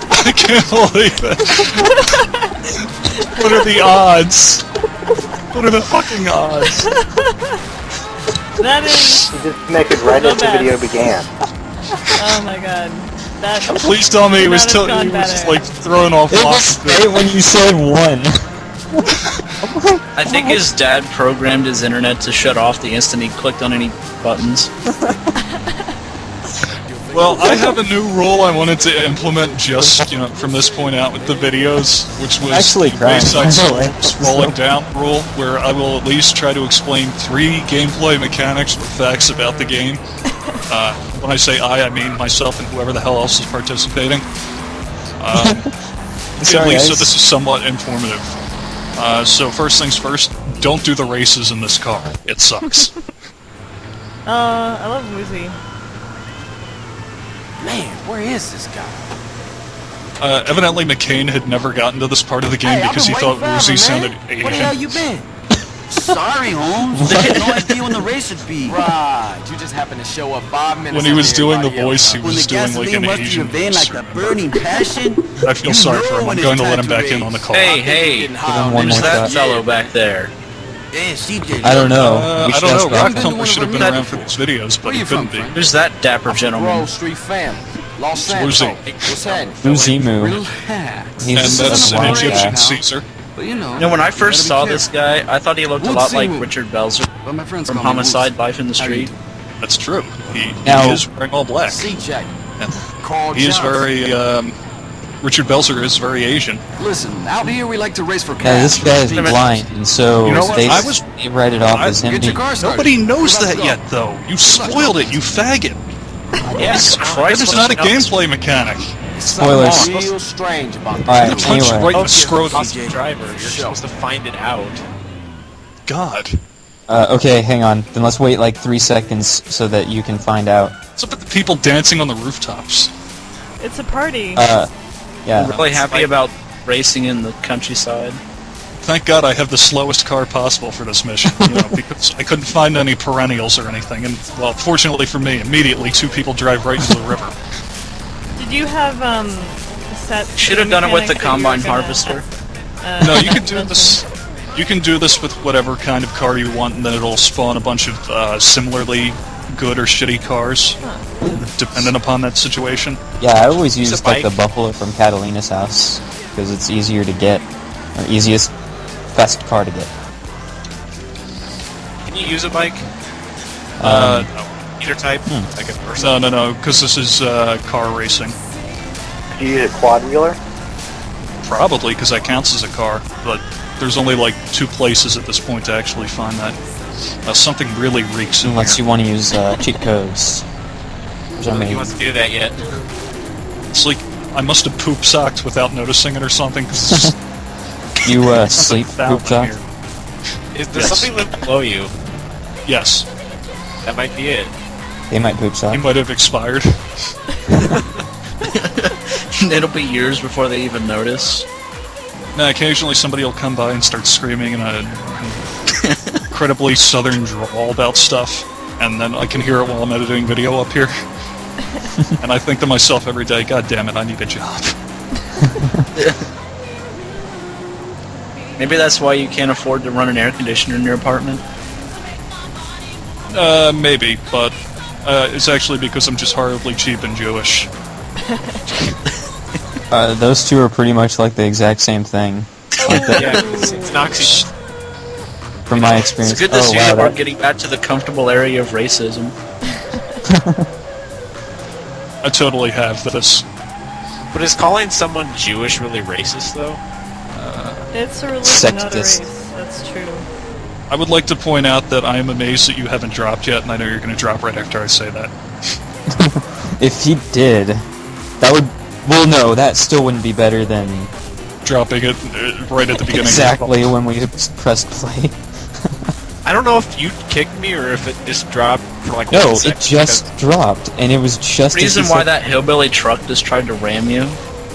I can't believe it. What are the odds? What are the fucking odds? That is... You just connected right as the video began. Oh my god. That Please tell me he was just like throwing off It was great when you said 1. I think his dad programmed his internet to shut off the instant he clicked on any buttons. Well, I have a new rule I wanted to implement just, from this point out with the videos, which was Actually, the Wayside scrolling down rule, where I will at least try to explain 3 gameplay mechanics or facts about the game. When I say I mean myself and whoever the hell else is participating. Sorry, so this is somewhat informative. So first things first, don't do the races in this car. It sucks. I love Woozie. Man, where is this guy? Evidently McCain had never gotten to this part of the game because he thought Woozie sounded Asian. Where the hell you been? Sorry, Holmes. I had no idea when the race would be. Right, you just happened to show up 5 minutes. When he was doing the voice, he was doing like an Asian voice. Like a burning passion. I feel sorry for him. I'm going to let him back in on the call. Hey, who's that fellow back there? I don't know. I don't know. Rock Thumper should have been around for these videos, but he couldn't be. Who's that dapper gentleman? Grove Street family. Los Woozie. What's happening? Woozie. Relax. And that's an Egyptian Caesar. But you know, when I first saw this guy, I thought he looked a lot like Richard Belzer my friends from Homicide: Life in the Street. That's true. He Now- is wearing all black. C-Jack. And he is very, Richard Belzer is very Asian. Listen, out here we like to race for cash. Yeah, this guy is blind, and so You know what? they write it off as him. Get your car started. Nobody knows that yet, though. You spoiled it, you faggot. Yes, Christ. That is not a gameplay mechanic. Spoilers. Real strange about Alright, Punch you anyway. right in the scrotum. Driver, you're supposed to find it out. God. Okay, hang on. Then let's wait like 3 seconds so that you can find out. What's up with the people dancing on the rooftops? It's a party. Yeah. I'm really happy about racing in the countryside. Thank God I have the slowest car possible for this mission, because I couldn't find any perennials or anything, and, well, fortunately for me, immediately 2 people drive right into the river. Did you have, set... Should have done it with the mechanics that you were combine gonna- harvester. No, you can do this. You can do this with whatever kind of car you want, and then it'll spawn a bunch of similarly good or shitty cars, dependent upon that situation. Yeah, I always use like the bike. Buffalo from Catalina's house because it's easier to get, or easiest, best car to get. Can you use a bike? No. Either type? Like a person? No, because this is car racing. Do you use a quad wheeler? Probably, because that counts as a car, but there's only like 2 places at this point to actually find that. Something really reeks in Unless here. you want to use cheat codes. Which I Nobody mean, wants to do that yet. It's like I must have poop socked without noticing it or something, because it's just you sleep foul poop in sock. here. Is there Yes. something live below you? Yes, That might be it. They might poop sock. he might have expired. It'll be years before they even notice. Now, occasionally somebody will come by and start screaming in an incredibly southern drawl about stuff, and then I can hear it while I'm editing video up here. And I think to myself every day, God damn it, I need a job. Maybe that's why you can't afford to run an air conditioner in your apartment. Maybe, but it's actually because I'm just horribly cheap and Jewish. Those two are pretty much like the exact same thing. Like that, Yeah, it's an oxygen. from my experience. It's good to oh, see wow, that we're that- getting back to the comfortable area of racism. I totally have this. But is calling someone Jewish really racist, though? It's a religion, not a Sexist. race. That's true. I would like to point out that I am amazed that you haven't dropped yet, and I know you're going to drop right after I say that. If he did, that would... Well, no, that still wouldn't be better than Dropping it right at the beginning. exactly when we pressed play. I don't know if you kicked me or if it just dropped for like No, 1 it second, just dropped, and it was just... The reason why that hillbilly truck just tried to ram you?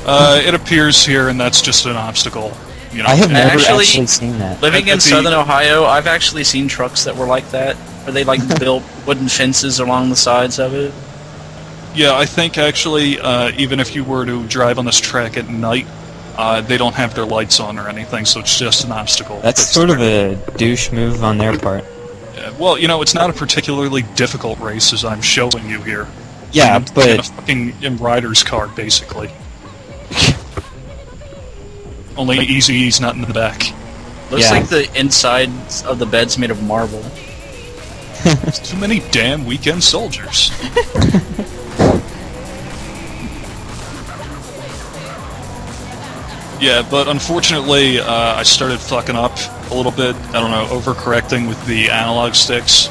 It appears here, and that's just an obstacle. You know, I have never Actually- actually seen that. Living in At the- southern Ohio, I've actually seen trucks that were like that, where they like built wooden fences along the sides of it. Yeah, I think actually, even if you were to drive on this track at night, they don't have their lights on or anything, so it's just an obstacle. That's sort of a douche move on their part. Well, you know, it's not a particularly difficult race, as I'm showing you here. Yeah, In a but fucking rider's car, basically. Only Easy's not in the back. Looks Yeah. like the insides of the bed's made of marble. There's too many damn weekend soldiers. Yeah, but unfortunately, I started fucking up a little bit. I don't know, overcorrecting with the analog sticks,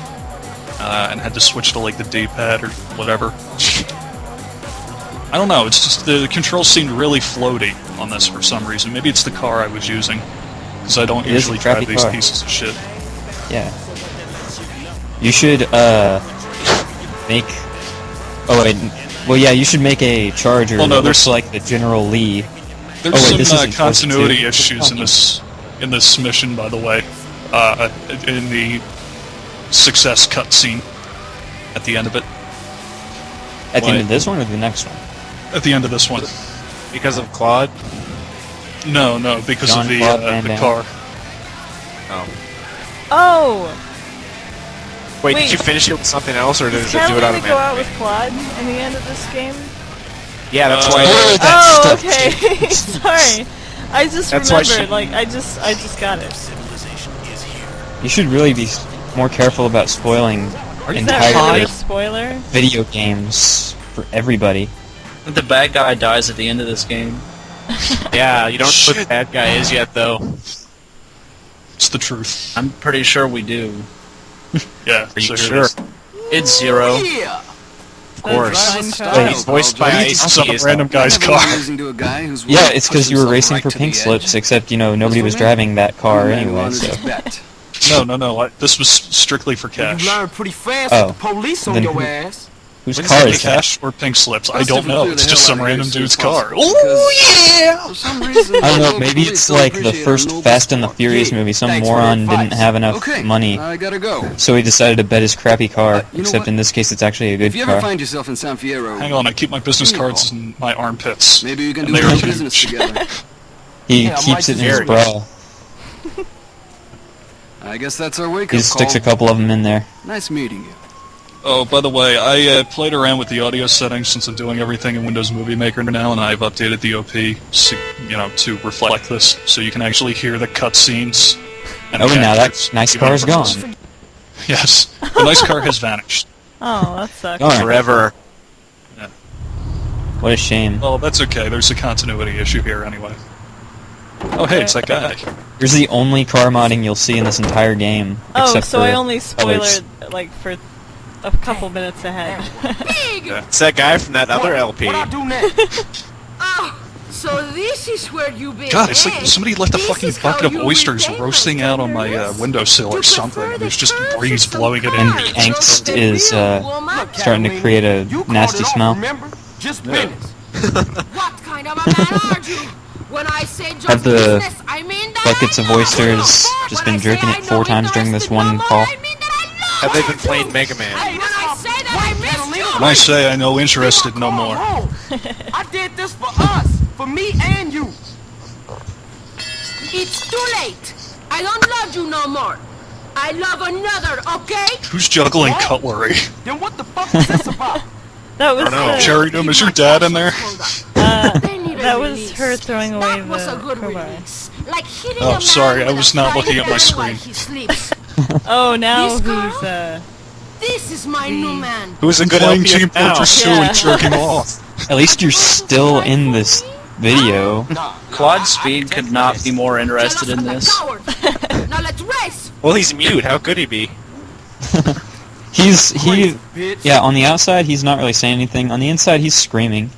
and had to switch to like the D-pad or whatever. I don't know. It's just the controls seemed really floaty on this for some reason. Maybe it's the car I was using, because I don't It is a usually drive crappy these car. pieces of shit. yeah. You should, make... Oh, wait. Well, yeah, you should make a Charger Well, no, that looks there's- like the General Lee. There's Oh, wait, this some isn't continuity supposed to- issues in this mission, by the way. In the success cutscene at the end of it. At the end What? of this one or the next one? At the end of this one. Because of Claude? No, because John of the Claude Van the Damme. car. Oh. Oh! Wait, Wait. did you finish it with something else, or does it Can't do it we go out automatically? with Claude in the end of this game? Yeah, that's Uh, why. Oh, stuff. okay. Sorry. I just That's why remembered, she- like, I just got it. You should really be more careful about spoiling Is that entire really a spoiler? video games for everybody. The bad guy dies at the end of this game. Yeah, you don't know who the Shit. bad guy is yet, though. It's the truth. I'm pretty sure we do. Yeah. Are you so here it sure? is. It's Zero. Yeah. Of course. Wait, He's voiced by Ice-T. Some is random guy's car. Yeah, it's because you were racing for pink slips, except, you know, nobody was driving that car anyway, so... No. This was strictly for cash. You learn pretty fast Oh. with the police on Then your who- ass. Whose Is car it is that? cash or pink slips? I Let's don't know. clear It's the just hell some out of here random as soon dude's as car. possible, Oh yeah! For some reason, I don't know, the maybe police it's don't like the appreciate first a noble Fast and the spark. Furious Yeah, movie. Some thanks for moron the didn't advice. have enough Okay, money, I gotta go. so he decided to bet his crappy car, You know except what? in this case it's actually a good If you ever car. find yourself in San Fierro, Hang on, I keep my business Give me a cards call. in my armpits. maybe you can And do they a are little business huge. together. He Yeah, I keeps might it in his just- bra. I guess that's our He wake-up just sticks a call. couple of them in there. Nice meeting you. Oh, by the way, I played around with the audio settings since I'm doing everything in Windows Movie Maker now, and I've updated the OP, to reflect this, so you can actually hear the cutscenes. Oh, and now that captures, nice even car is if gone. it's- Yes, the nice car has vanished. Oh, that sucks. Darn. Forever. What a shame. Well, that's okay. There's a continuity issue here anyway. Oh, hey, it's that guy. Here's the only car modding you'll see in this entire game. Oh, except so for I only colors. spoilered, like, for a couple minutes ahead. It's that guy from that other LP. What I do next? So this is where you begin. God, it's like somebody left a This fucking is how bucket of you oysters regain roasting out on my Andreas. windowsill or You something. prefer There's the just curves breeze of some blowing it in. And cars the angst over the is, real woman? starting to create a You called nasty it off, smell. remember? Just Yeah. business. What kind of a man are you? When I say just Have the business, I mean that buckets I of know oysters you. just When been I jerking say it I 4 know times during this interested one no more, call? I mean that I love Have they been you. playing Mega Man? Hey, when I say that I miss you, When I say I know interested no more. I did this for us, for me and you. it's too late. I don't love you no more. I love another, okay? Who's juggling cutlery? Then what the fuck is this about? That was Oh, the, Cherry Doom, is your dad in there? They need a that was release. her throwing away That was a the good crowbar. release. Like hitting Oh, a man sorry, I with a was not frying looking at my pan screen. while he sleeps. Oh, now This girl? who's, This is my new man. Who's a good playing LP Team now. Fortress 2 Yeah. and jerking off? At least you're still in this video. Claude Speed could not be more interested in Jealous this. like a coward. Now let's race. Well, he's mute. How could he be? Yeah, on the outside he's not really saying anything. On the inside he's screaming.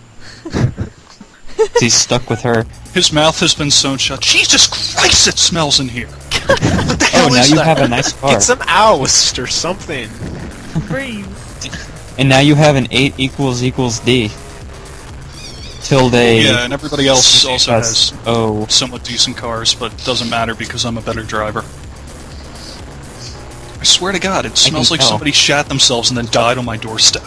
He's stuck with her. His mouth has been sewn shut. Jesus Christ, it smells in here! What the Oh, hell now is you that? have a nice car. Get some oust or something. freeze. And now you have an 8 equals D. Tilde. Yeah, and everybody else also has Oh. somewhat decent cars, but it doesn't matter because I'm a better driver. I swear to God, it smells like tell. somebody shat themselves and then died on my doorstep.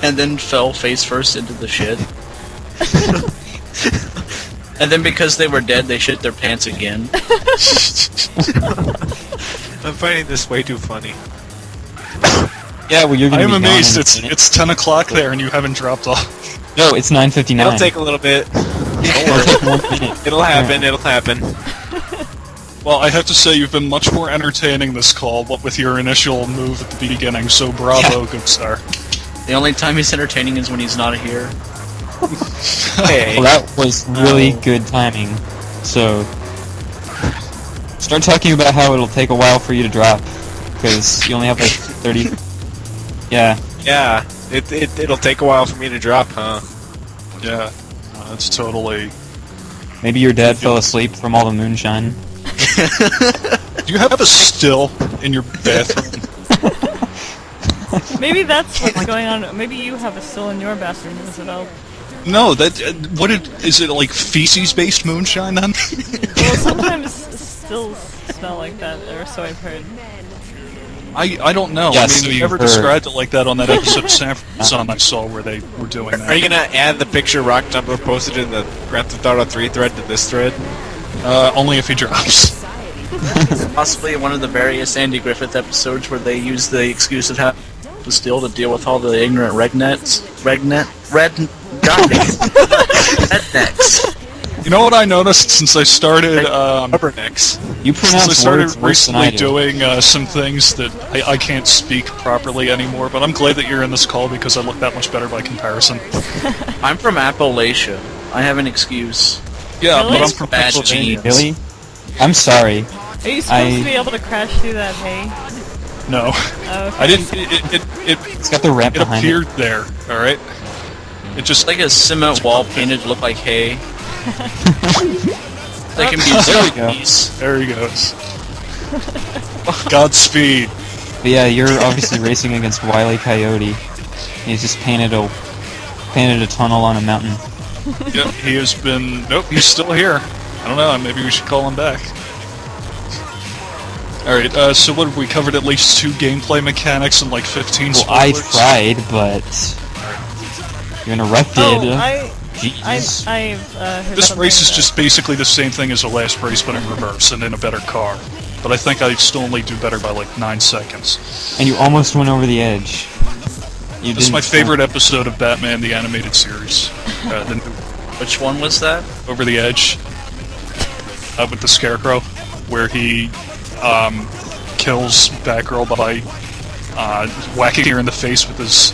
and then fell face first into the shit. And then because they were dead, they shit their pants again. I'm finding this way too funny. Yeah, well, you're I gonna am be gone amazed. in a It's minute. 10 o'clock there and you haven't dropped off. No, it's 9:59. It'll take a little bit. It'll take 1 minute. It'll happen. It'll happen. Well, I have to say you've been much more entertaining this call, what with your initial move at the beginning, so bravo, good sir. The only time he's entertaining is when he's not here. Hey. Well, that was really good timing. So, start talking about how it'll take a while for you to drop, because you only have like 30. Yeah. Yeah. It'll take a while for me to drop, huh? Yeah, that's totally... Maybe your dad fell asleep from all the moonshine. Do you have a still in your bathroom? Maybe that's what's going on. Maybe you have a still in your bathroom, Roosevelt. No, is it like feces-based moonshine then? Well, sometimes stills smell like that, or so I've heard. I don't know. Yes, I mean, you you've never heard. described it like that on that episode of Sanford Son I saw where they were doing that. Are you gonna add the picture Rock Jumper posted in the Grand Theft Auto 3 thread to this thread? Only if he drops. Possibly one of the various Andy Griffith episodes where they use the excuse of having to steal to deal with all the ignorant rednecks. Rednecks. You know what I noticed since I started, Rubbernecks. You since I pronounce started words worse than I recently do. doing some things that I can't speak properly anymore, but I'm glad that you're in this call because I look that much better by comparison. I'm from Appalachia. I have an excuse. Yeah, Really? but I'm from Bad Pennsylvania. genes. Really? I'm sorry. Are you supposed to be able to crash through that hay? No. Oh, okay. I didn't, It's got the ramp it behind appeared there, alright? It just, It's like a cement wall painted to look like hay. They can be There we go. zombies. there he goes. Godspeed. But yeah, you're obviously racing against Wile E. Coyote. He's just painted a tunnel on a mountain. Yep, he has been... Nope, he's still here. I don't know, maybe we should call him back. Alright, so what have we covered? At least 2 gameplay mechanics and like 15 Well, I spoilers? tried, but you interrupted. Oh, I've Jesus. heard This that on race is the just basically the same thing as the last race, but in reverse and in a better car. But I think I still only do better by like 9 seconds. And you almost went over the edge. You This is didn't my favorite episode of Batman the Animated Series. The new Which one was that? Over the Edge. With the Scarecrow, where he kills Batgirl by whacking her in the face with his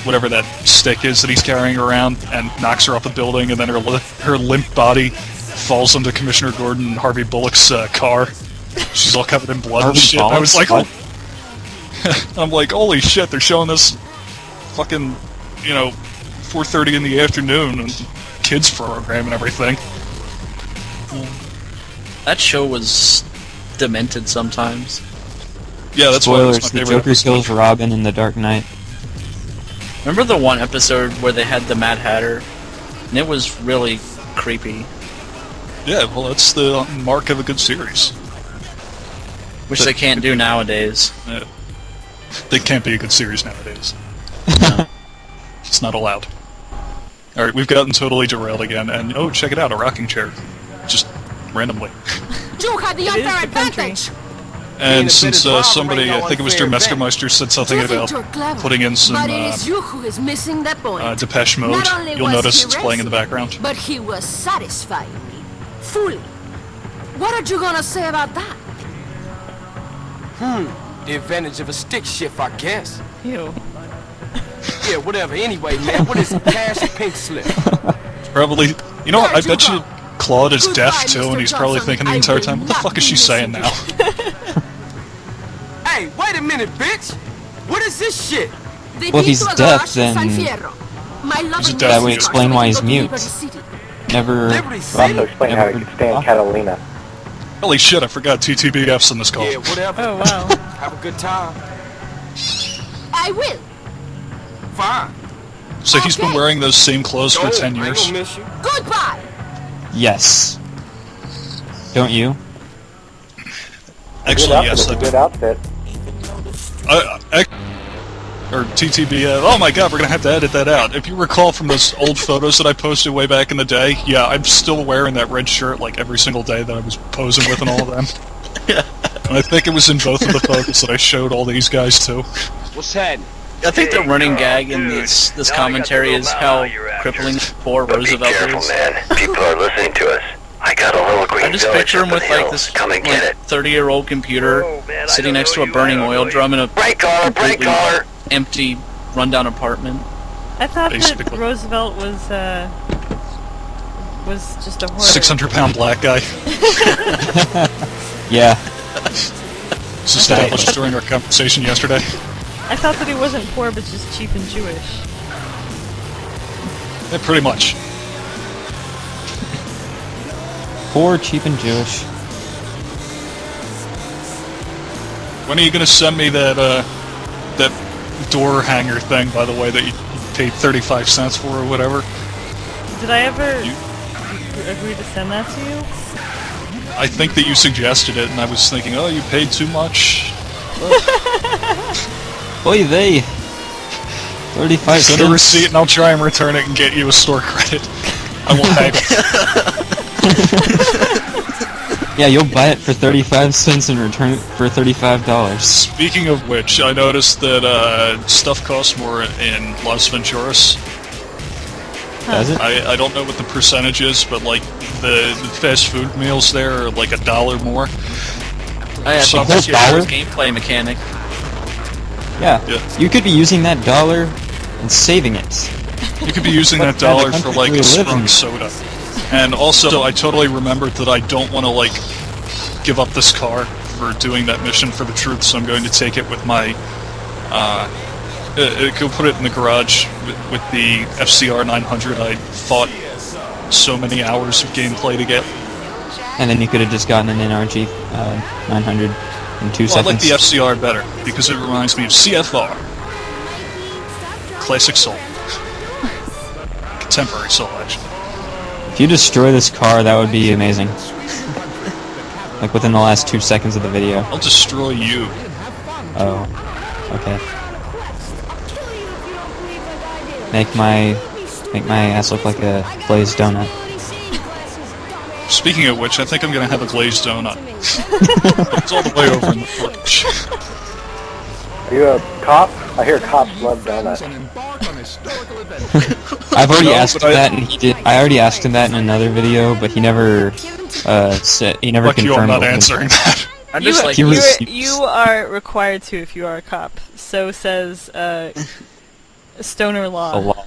whatever that stick is that he's carrying around, and knocks her off the building, and then her limp body falls into Commissioner Gordon and Harvey Bullock's car. She's all covered in blood and Harvey shit. I was like, Bullock's I'm like, holy shit! They're showing this fucking, 4:30 in the afternoon and kids program and everything. That show was demented sometimes. Yeah, that's why it was Spoilers, my the favorite Joker episode. kills Robin in The Dark Knight. Remember the one episode where they had the Mad Hatter? And it was really creepy. Yeah, well, that's the mark of a good series. Which they can't do nowadays. They can't be a good series nowadays. It's not allowed. Alright, we've gotten totally derailed again, and oh, check it out, a rocking chair. Just randomly. You had the It is unfair the country. advantage. And since somebody, I think it was Mr. Mestermeister, said something You think about you're clever, putting in some but it is you who is missing the point. Depeche Mode, Not only you'll was notice he it's playing in the racing, background. But he was satisfying me. Fully. What are you gonna say about that? The advantage of a stick shift, I guess. Ew. Yeah, whatever. Anyway, man, what is a cash pink slip? Probably, you know what, I Where'd you bet you go? Claude is Goodbye, deaf too, Mr. and he's probably Johnson. thinking the I entire will time, what the not fuck is be she saying now? Hey, wait a minute, bitch! What is this shit? The Well, if key he's to a deaf, garage is then San Fierro. My lovely deaf. That would Mrs. explain Carson why will he's go to mute. Liberty City. Never. Liberty Also City? explain how you can stand Catalina. Holy shit, I forgot TTBF's in this call. Yeah, whatever. Oh, wow. Have a good time. I will. Fine. So he's been Okay. wearing those same clothes for Go. 10 I ain't years. gonna miss you. Goodbye. Yes. Don't you? Actually, yes, I Good do. outfit. or TTBF. Oh my god, we're gonna have to edit that out. If you recall from those old photos that I posted way back in the day, yeah, I'm still wearing that red shirt like every single day that I was posing with and all of them. And I think it was in both of the photos that I showed all these guys too. What's that? I think the running gag in this commentary is how crippling poor Roosevelt is. Man. People are listening to us. I got a little green I just picture him with like this 30-year-old computer sitting next to a burning oil drum in a completely empty, rundown apartment. I thought Basically. that Roosevelt was just a horror. 600-pound black guy. Yeah. This is established during our conversation yesterday. I thought that he wasn't poor, but just cheap and Jewish. Yeah, pretty much. Poor, cheap, and Jewish. When are you gonna send me that that door hanger thing, by the way, that you paid 35 cents for or whatever? Did I ever agree to send that to you? I think that you suggested it, and I was thinking, oh, you paid too much. Oy vey. 35 Send a cents. receipt, and I'll try and return it and get you a store credit. I won't hang it. Yeah, you'll buy it for 35 cents and return it for $35. Speaking of which, I noticed that stuff costs more in Las Venturas. Does it? I don't know what the percentage is, but like the fast food meals there are like $1 more. I So think that's your $1? gameplay mechanic. Yeah. Yeah. You could be using that dollar and saving it. You could be using that What kind of dollar for country like do we a live in? sprung soda. And also, I totally remembered that I don't want to like give up this car for doing that mission for the truth, so I'm going to take it with my. Go put it in the garage with the FCR 900. I fought so many hours of gameplay to get. And then you could have just gotten an NRG 900 in 2 Well, I like seconds. the FCR better because it reminds me of CFR, Classic Soul, Contemporary Soul, actually. If you destroy this car, that would be amazing. Like within the last 2 seconds of the video. I'll destroy you. Oh. Okay. Make my ass look like a glazed donut. Speaking of which, I think I'm gonna have a glazed donut. It's all the way over in the fridge. Are you a cop? I hear cops love donuts. I've already No, asked but him that, and he did. I already asked him that in another video, but he never said. He never Fuck you, I'm confirmed. not it. answering that. I'm just like, He was- You are required to if you are a cop. So says Stoner A law. lot.